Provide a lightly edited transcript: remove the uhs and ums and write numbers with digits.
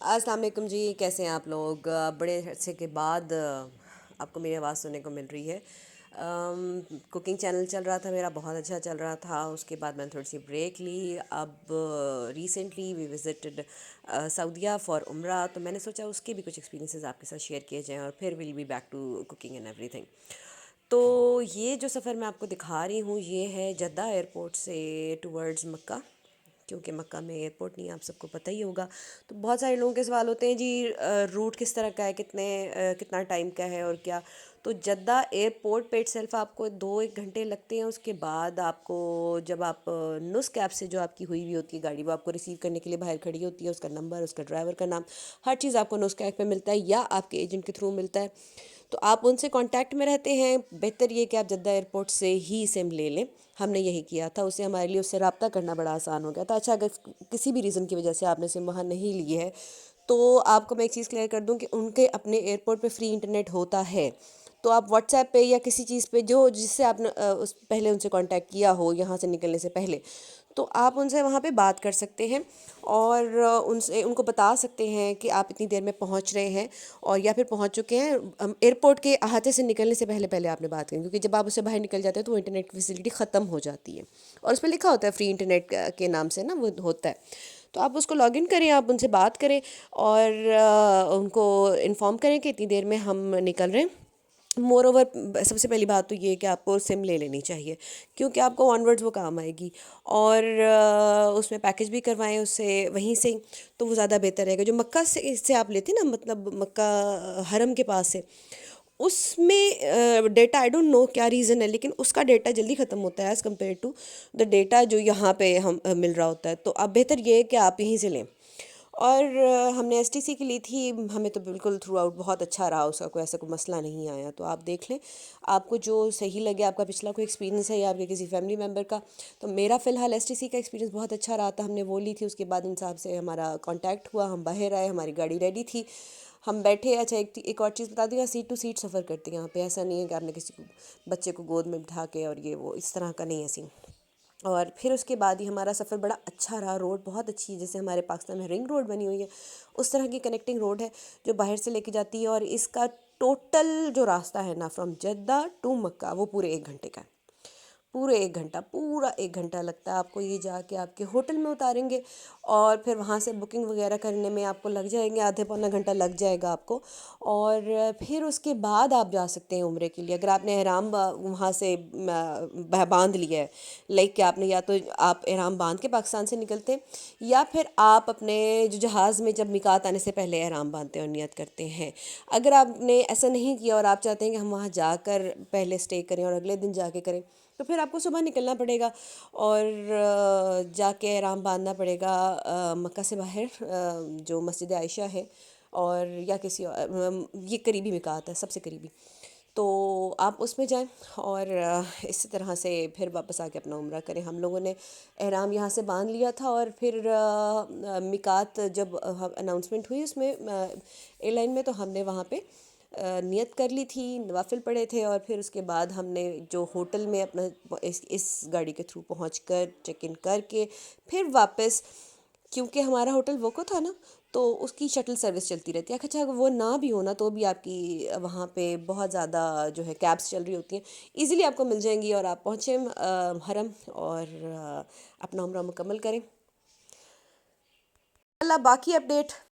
السلام علیکم جی، کیسے ہیں آپ لوگ؟ بڑے عرصے کے بعد آپ کو میری آواز سننے کو مل رہی ہے۔ کوکنگ چینل چل رہا تھا میرا، بہت اچھا چل رہا تھا، اس کے بعد میں نے تھوڑی سی بریک لی۔ اب recently we visited Saudia for عمرہ، تو میں نے سوچا اس کے بھی کچھ ایکسپیرینسز آپ کے ساتھ شیئر کیے جائیں، اور پھر will be back to cooking and everything. تو یہ جو سفر میں آپ کو دکھا رہی ہوں یہ ہے جدہ ایئرپورٹ سے ٹورڈز مکہ، کیونکہ مکہ میں ایئرپورٹ نہیں ہے، آپ سب کو پتہ ہی ہوگا۔ تو بہت سارے لوگوں کے سوال ہوتے ہیں جی روٹ کس طرح کا ہے، کتنا ٹائم کا ہے اور کیا۔ تو جدہ ایئرپورٹ پہ سیلف آپ کو 2-1 گھنٹے لگتے ہیں۔ اس کے بعد آپ کو جب آپ نسک ایپ سے جو آپ کی ہوئی ہوئی ہوتی ہے گاڑی، وہ آپ کو ریسیو کرنے کے لیے باہر کھڑی ہوتی ہے، اس کا نمبر، اس کا ڈرائیور کا نام، ہر چیز آپ کو نسک ایپ پہ ملتا ہے یا آپ کے ایجنٹ کے تھرو ملتا ہے۔ تو آپ ان سے کانٹیکٹ میں رہتے ہیں۔ بہتر یہ کہ آپ جدہ ایئرپورٹ سے ہی سم لے لیں، ہم نے یہی کیا تھا، اس سے ہمارے لیے اس سے رابطہ کرنا بڑا آسان ہو گیا تھا۔ اچھا، اگر کسی بھی ریزن کی وجہ سے آپ نے سم وہاں نہیں لی ہے تو آپ کو میں ایک چیز کلیئر کر دوں کہ ان کے اپنے ایئرپورٹ پہ فری انٹرنیٹ ہوتا ہے۔ تو آپ واٹس ایپ پہ یا کسی چیز پہ جس سے آپ نے پہلے ان سے کانٹیکٹ کیا ہو یہاں سے نکلنے سے پہلے، تو آپ ان سے وہاں پہ بات کر سکتے ہیں اور ان کو بتا سکتے ہیں کہ آپ اتنی دیر میں پہنچ رہے ہیں اور یا پھر پہنچ چکے ہیں۔ ایئرپورٹ کے احاطے سے نکلنے سے پہلے آپ نے بات کریں، کیونکہ جب آپ اسے باہر نکل جاتے ہیں تو وہ انٹرنیٹ کی فیسلٹی ختم ہو جاتی ہے، اور اس پہ لکھا ہوتا ہے فری انٹرنیٹ کے نام سے نا، وہ ہوتا ہے۔ تو آپ اس کو لاگ ان کریں، آپ ان سے بات کریں اور ان کو انفارم کریں کہ اتنی دیر میں ہم نکل رہے ہیں۔ مور اوور سب سے پہلی بات تو یہ ہے کہ آپ کو سم لے لینی چاہیے، کیونکہ آپ کو آن ورڈز وہ کام آئے گی، اور اس میں پیکج بھی کروائیں اس سے وہیں سے، تو وہ زیادہ بہتر رہے گا۔ جو مکہ سے آپ لیتے ہیں نا، مطلب مکہ حرم کے پاس سے، اس میں ڈیٹا آئی ڈونٹ نو کیا ریزن ہے، لیکن اس کا ڈیٹا جلدی ختم ہوتا ہے as compared to the data جو یہاں پہ ہم مل رہا ہوتا ہے۔ تو اب بہتر یہ ہے کہ آپ یہیں سے لیں۔ اور ہم نے ایس ٹی سی کی لی تھی، ہمیں تو بالکل تھرو آؤٹ بہت اچھا رہا، اس کا کوئی ایسا کوئی مسئلہ نہیں آیا۔ تو آپ دیکھ لیں آپ کو جو صحیح لگے، آپ کا پچھلا کوئی ایکسپیرینس ہے یا آپ کے کسی فیملی ممبر کا۔ تو میرا فی الحال ایس ٹی سی کا ایکسپیرینس بہت اچھا رہا تھا، ہم نے وہ لی تھی۔ اس کے بعد ان صاحب سے ہمارا کانٹیکٹ ہوا، ہم باہر آئے، ہماری گاڑی ریڈی تھی، ہم بیٹھے۔ اچھا، ایک اور چیز بتا دوں، سیٹ ٹو سیٹ سفر کرتے ہیں یہاں پہ، ایسا نہیں ہے کہ آپ نے کسی کو بچے کو گود میں بٹھا کے اور یہ وہ اس طرح کا نہیں ہے سین۔ اور پھر اس کے بعد ہی ہمارا سفر بڑا اچھا رہا۔ روڈ بہت اچھی ہے، جیسے ہمارے پاکستان میں رنگ روڈ بنی ہوئی ہے اس طرح کی کنیکٹنگ روڈ ہے جو باہر سے لے کے جاتی ہے، اور اس کا ٹوٹل جو راستہ ہے نا فرام جدہ ٹو مکہ، وہ پورے 1 گھنٹے کا ہے۔ پورا 1 گھنٹہ لگتا ہے آپ کو، یہ جا کے آپ کے ہوٹل میں اتاریں گے، اور پھر وہاں سے بکنگ وغیرہ کرنے میں آپ کو لگ جائیں گے آدھے پونا گھنٹہ لگ جائے گا آپ کو۔ اور پھر اس کے بعد آپ جا سکتے ہیں عمرے کے لیے، اگر آپ نے احرام وہاں سے باندھ لیا ہے، لائک کہ آپ نے یا تو آپ احرام باندھ کے پاکستان سے نکلتے ہیں، یا پھر آپ اپنے جو جہاز میں جب میقات آنے سے پہلے احرام باندھتے ہیں اور نیت کرتے ہیں۔ اگر آپ نے ایسا نہیں کیا اور آپ چاہتے ہیں کہ ہم وہاں جا کر پہلے اسٹے کریں اور اگلے دن جا کے کریں، تو پھر آپ کو صبح نکلنا پڑے گا اور جا کے احرام باندھنا پڑے گا مکہ سے باہر، جو مسجد عائشہ ہے، اور یا کسی یہ قریبی میقات ہے، سب سے قریبی۔ تو آپ اس میں جائیں اور اسی طرح سے پھر واپس آ کے اپنا عمرہ کریں۔ ہم لوگوں نے احرام یہاں سے باندھ لیا تھا، اور پھر میقات جب اناؤنسمنٹ ہوئی اس میں ایئر لائن میں، تو ہم نے وہاں پہ نیت کر لی تھی، نوافل پڑھے تھے، اور پھر اس کے بعد ہم نے جو ہوٹل میں اپنا اس گاڑی کے تھرو پہنچ کر چیک ان کر کے پھر واپس، کیونکہ ہمارا ہوٹل ووکو تھا نا، تو اس کی شٹل سروس چلتی رہتی ہے۔ اچھا، اگر وہ نہ بھی ہونا تو بھی آپ کی وہاں پہ بہت زیادہ جو ہے کیبس چل رہی ہوتی ہیں، ایزیلی آپ کو مل جائیں گی، اور آپ پہنچیں حرم اور اپنا عمرہ مکمل کریں۔ اللہ باقی اپڈیٹ